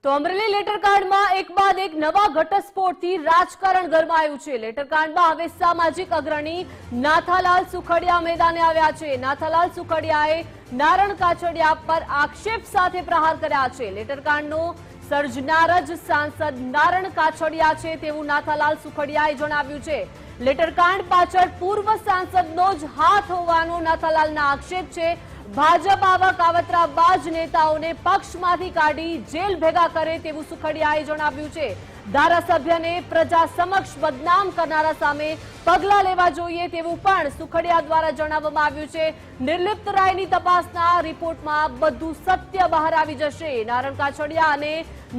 તો અમરેલી લેટરકાંડમાં એક બાદ એક નવા ઘટસ્ફોટથી રાજકારણ ગરમાયું છે। લેટરકાંડમાં હવે સામાજિક અગ્રણી નાથાલાલ સુખડિયા મેદાને આવ્યા છે। નાથાલાલ સુખડિયાએ નારણ કાછડિયા પર આક્ષેપ સાથે પ્રહાર કર્યા છે। લેટરકાંડનો સર્જનાર જ સાંસદ નારણ કાછડિયા છે તેવું નાથાલાલ સુખડિયાએ જણાવ્યું છે। લેટરકાંડ પાછળ પૂર્વ સાંસદનો જ હાથ હોવાનો નાથાલાલના આક્ષેપ છે। ભાજપ આવા કાવતરાબાજ નેતાઓને પક્ષમાંથી કાઢી જેલ ભેગા કરે તેવું સુખડિયાએ જણાવ્યું છે। ધારાસભ્યને પ્રજા સમક્ષ બદનામ કરનારા સામે પગલાં લેવા જોઈએ તેવું પણ સુખડિયા દ્વારા જણાવવામાં આવ્યું છે। નિર્લિપ્ત રાયની તપાસના રિપોર્ટમાં બધું સત્ય બહાર આવી જશે। નારણ કાછડિયા અને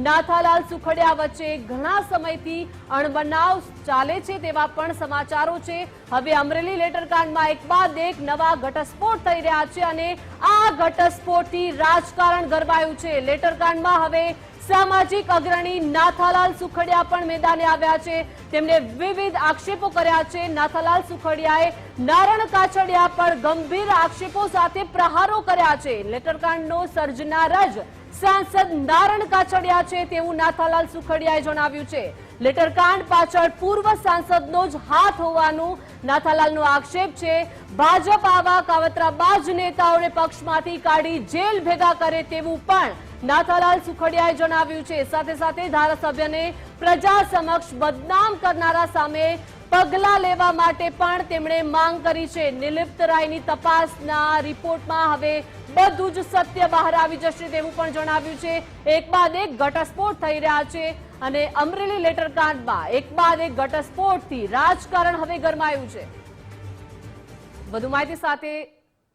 નાથાલાલ સુખડિયા વચ્ચે ઘણા સમયથી અણબનાવ ચાલે છે તેવા પણ સમાચારો છે। હવે અમરેલી લેટરકાંડમાં એક બાદ એક નવા ઘટસ્ફોટ થઈ રહ્યા છે અને આ ઘટસ્ફોટથી રાજકારણ ગરમાયું છે। લેટરકાંડમાં હવે સામાજિક અગ્રણી નાથાલાલ સુખડિયા પણ મેદાને આવ્યા છે। તેમણે વિવિધ આક્ષેપો કર્યા છે। નાથાલાલ સુખડિયાએ નારણ કાછડિયા પર ગંભીર આક્ષેપો સાથે પ્રહારો કર્યા છે। લેટરકાંડનો સર્જનાર જ સાંસદ નારણ કાછડિયા છે તેવું નાથાલાલ સુખડિયાએ જણાવ્યું છે। લેટરકાંડ પાછળ પૂર્વ સાંસદનો જ હાથ હોવાનું નાથાલાલનો આક્ષેપ છે। ભાજપ આવા કાવતરાબાજ નેતાઓને પક્ષમાંથી કાઢી જેલ ભેગા કરે તેવું પણ નાથાલાલ સુખડિયાએ જણાવ્યું છે। સાથે સાથે ધારાસભ્યને પ્રજા સમક્ષ બદનામ કરનારા સામે પગલાં લેવા માટે પણ તેમણે માંગ કરી છે। નિર્લિપ્ત રાયની તપાસના રિપોર્ટમાં હવે બધું જ સત્ય બહાર આવી જશે તેવું પણ જણાવ્યું છે। એક બાદ એક ઘટસ્ફોટ થઈ રહ્યા છે અને અમરેલી લેટરકાંડમાં એક બાદ એક ઘટસ્ફોટથી રાજકારણ હવે ગરમાયું છે। વધુ માહિતી સાથે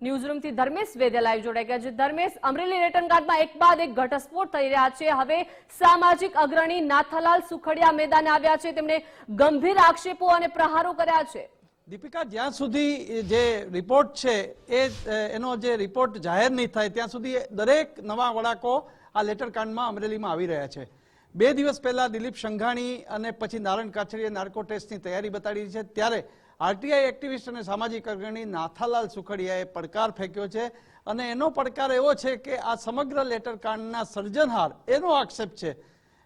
ન્યૂઝરૂમથી ધર્મેશ વેદે લાઈવ જોડાઈ ગયા છે। ધર્મેશ, અમરેલી લેટરકાંડમાં એક બાદ એક ઘટસ્ફોટ થઈ રહ્યા છે। હવે સામાજિક અગ્રણી નાથાલાલ સુખડિયા મેદાને આવ્યા છે। તેમણે ગંભીર આક્ષેપો અને પ્રહારો કર્યા છે। દીપિકા, જ્યાં સુધી જે રિપોર્ટ છે એનો જે રિપોર્ટ જાહેર નહીં થાય ત્યાં સુધી દરેક નવા વળાંકો આ લેટરકાંડમાં અમરેલીમાં આવી રહ્યા છે। 2 દિવસ પહેલા દિલીપ સંઘાણી અને પછી નારણ કાછડિયાએ નાર્કો ટેસ્ટની તૈયારી બતાડી છે, ત્યારે આરટીઆઈ એક્ટિવિસ્ટ અને સામાજિક અગ્રણી નાથાલાલ સુખડિયાએ પડકાર ફેંક્યો છે અને એનો પડકાર એવો છે કે આ સમગ્ર લેટરકાંડના સર્જનહાર એનો આક્ષેપ છે।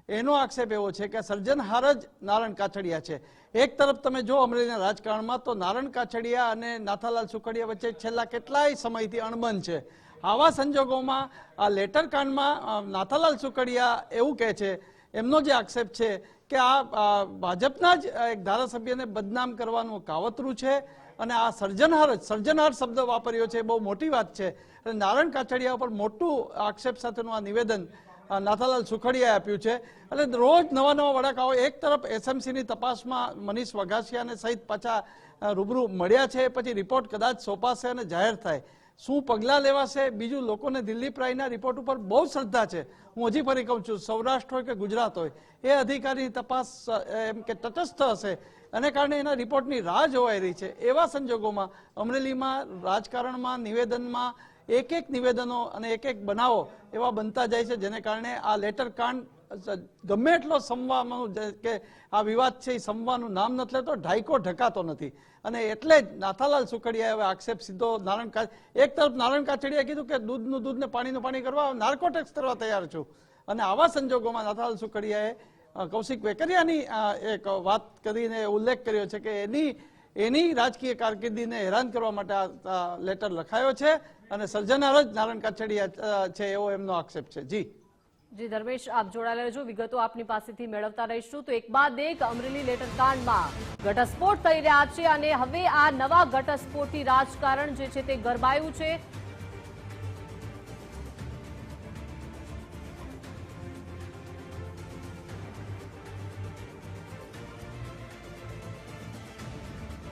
એનો આક્ષેપ એવો છે કે સર્જનહાર જ નારણ કાછડિયા છે। એક તરફ તમે જો અમરેલીના રાજકારણમાં તો નારણ કાછડિયા અને નાથાલાલ સુખડિયા વચ્ચે છેલ્લા કેટલાય સમયથી અણબન છે। આવા સંજોગોમાં આ લેટરકાંડમાં નાથાલાલ સુખડિયા એવું કહે છે, એમનો જે આક્ષેપ છે કે આ ભાજપના જ એક ધારાસભ્યને બદનામ કરવાનું કાવતરું છે અને આ સર્જનહાર શબ્દ વાપર્યો છે, બહુ મોટી વાત છે। અને નારણ કાછડિયા પર મોટું આક્ષેપ સાથેનું આ નિવેદન નાથાલાલ સુખડિયાએ આપ્યું છે। એટલે રોજ નવા વળાંકો। એક તરફ એસએમસીની તપાસમાં મનીષ વઘાસિયાને સહિત પાછા રૂબરૂ મળ્યા છે, પછી રિપોર્ટ કદાચ સોંપાશે અને જાહેર થાય, શું પગલાં લેવાશે? બીજું, લોકોને દિલીપ રાયના રિપોર્ટ ઉપર બહુ શ્રદ્ધા છે। હું હજી ફરી કહું છું, સૌરાષ્ટ્ર હોય કે ગુજરાત હોય, એ અધિકારીની તપાસ એમ કે તટસ્થ હશે અને કારણે એના રિપોર્ટની રાહ જોવાઈ રહી છે। એવા સંજોગોમાં અમરેલીમાં રાજકારણમાં નિવેદનમાં એક નિવેદનો અને એક બનાવો એવા બનતા જાય છે, જેને કારણે આ લેટરકાંડ ગમે એટલો સમવાનું કે આ વિવાદ છે એ સમવાનું નામ નથી લેતો, ઢાઈકો ઢકાતો નથી। અને એટલે જ નાથાલાલ સુખડિયાએ હવે આક્ષેપ સીધો એક તરફ નારણ કાછડિયાએ કીધું કે દૂધનું દૂધ ને પાણીનું પાણી કરવા નાર્કો ટેક્સ કરવા તૈયાર છું, અને આવા સંજોગોમાં નાથાલાલ સુખડિયાએ કૌશિક વેકરિયાની એક વાત કરીને ઉલ્લેખ કર્યો છે કે એની રાજકીય કારકિર્દીને હેરાન કરવા માટે આ લેટર લખાયો છે અને સર્જનાર જ નારણ કાછડિયા છે એવો એમનો આક્ષેપ છે। જી ધર્મેશ, આપ જોડાયેલા રહેજો, વિગતો આપની પાસેથી મેળવતા રહીશું। તો એક બાદ એક અમરેલી લેટરકાંડમાં ઘટસ્ફોટ થઈ રહ્યા છે અને હવે આ નવા ઘટસ્ફોટથી રાજકારણ જે છે તે ગરમાયું છે।